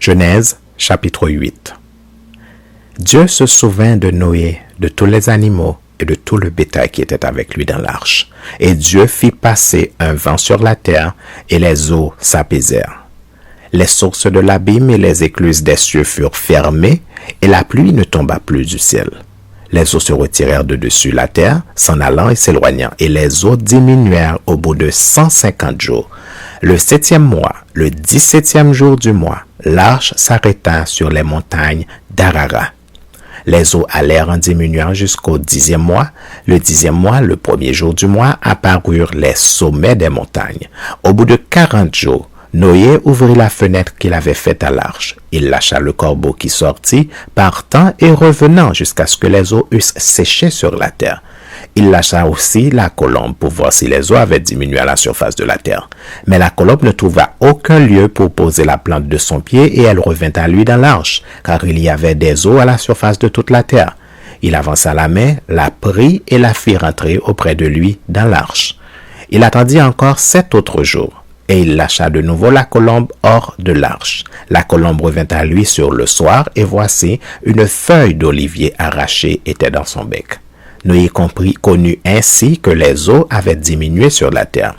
Genèse, chapitre 8. Dieu se souvint de Noé, de tous les animaux et de tout le bétail qui était avec lui dans l'arche. Et Dieu fit passer un vent sur la terre, et les eaux s'apaisèrent. Les sources de l'abîme et les écluses des cieux furent fermées, et la pluie ne tomba plus du ciel. Les eaux se retirèrent de dessus la terre, s'en allant et s'éloignant, et les eaux diminuèrent au bout de 150 jours. Le 7e mois, le 17e jour du mois, l'arche s'arrêta sur les montagnes d'Ararat. Les eaux allèrent en diminuant jusqu'au 10e mois. Le 10e mois, le 1er jour du mois, apparurent les sommets des montagnes. Au bout de 40 jours, Noé ouvrit la fenêtre qu'il avait faite à l'arche. Il lâcha le corbeau qui sortit, partant et revenant jusqu'à ce que les eaux eussent séché sur la terre. Il lâcha aussi la colombe pour voir si les eaux avaient diminué à la surface de la terre. Mais la colombe ne trouva aucun lieu pour poser la plante de son pied et elle revint à lui dans l'arche, car il y avait des eaux à la surface de toute la terre. Il avança la main, la prit et la fit rentrer auprès de lui dans l'arche. Il attendit encore 7 autres jours. Et il lâcha de nouveau la colombe hors de l'arche. La colombe revint à lui sur le soir, et voici, une feuille d'olivier arrachée était dans son bec. Noé connut ainsi que les eaux avaient diminué sur la terre.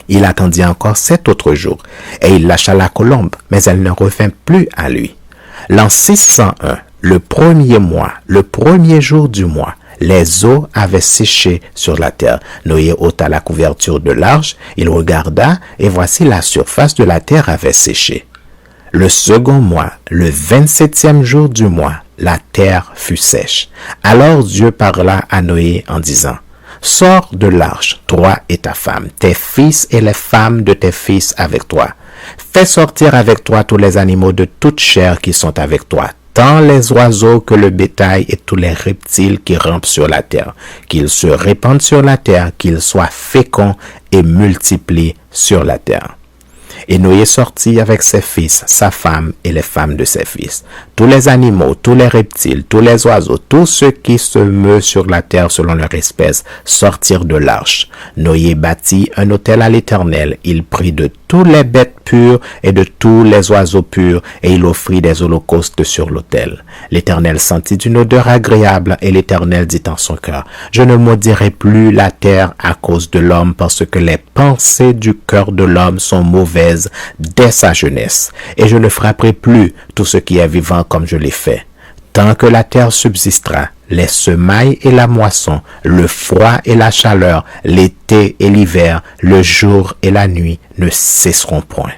Il attendit encore 7 autres jours, et il lâcha la colombe, mais elle ne revint plus à lui. L'an 601, le 1er mois, le 1er jour du mois, les eaux avaient séché sur la terre. Noé ôta la couverture de l'arche, il regarda, et voici la surface de la terre avait séché. Le 2e mois, le 27e jour du mois, la terre fut sèche. Alors Dieu parla à Noé en disant, « Sors de l'arche, toi et ta femme, tes fils et les femmes de tes fils avec toi. Fais sortir avec toi tous les animaux de toute chair qui sont avec toi, tant les oiseaux que le bétail et tous les reptiles qui rampent sur la terre, qu'ils se répandent sur la terre, qu'ils soient féconds et multiplient sur la terre. » Et Noé sortit avec ses fils, sa femme et les femmes de ses fils. Tous les animaux, tous les reptiles, tous les oiseaux, tous ceux qui se meuvent sur la terre selon leur espèce, sortirent de l'arche. Noé bâtit un autel à l'Éternel. Il prit de tous les bêtes pures et de tous les oiseaux purs, et il offrit des holocaustes sur l'autel. L'Éternel sentit une odeur agréable, et l'Éternel dit en son cœur, « Je ne maudirai plus la terre à cause de l'homme, parce que les pensées du cœur de l'homme sont mauvaises dès sa jeunesse, et je ne frapperai plus tout ce qui est vivant comme je l'ai fait. Tant que la terre subsistera, les semailles et la moisson, le froid et la chaleur, l'été et l'hiver, le jour et la nuit ne cesseront point. »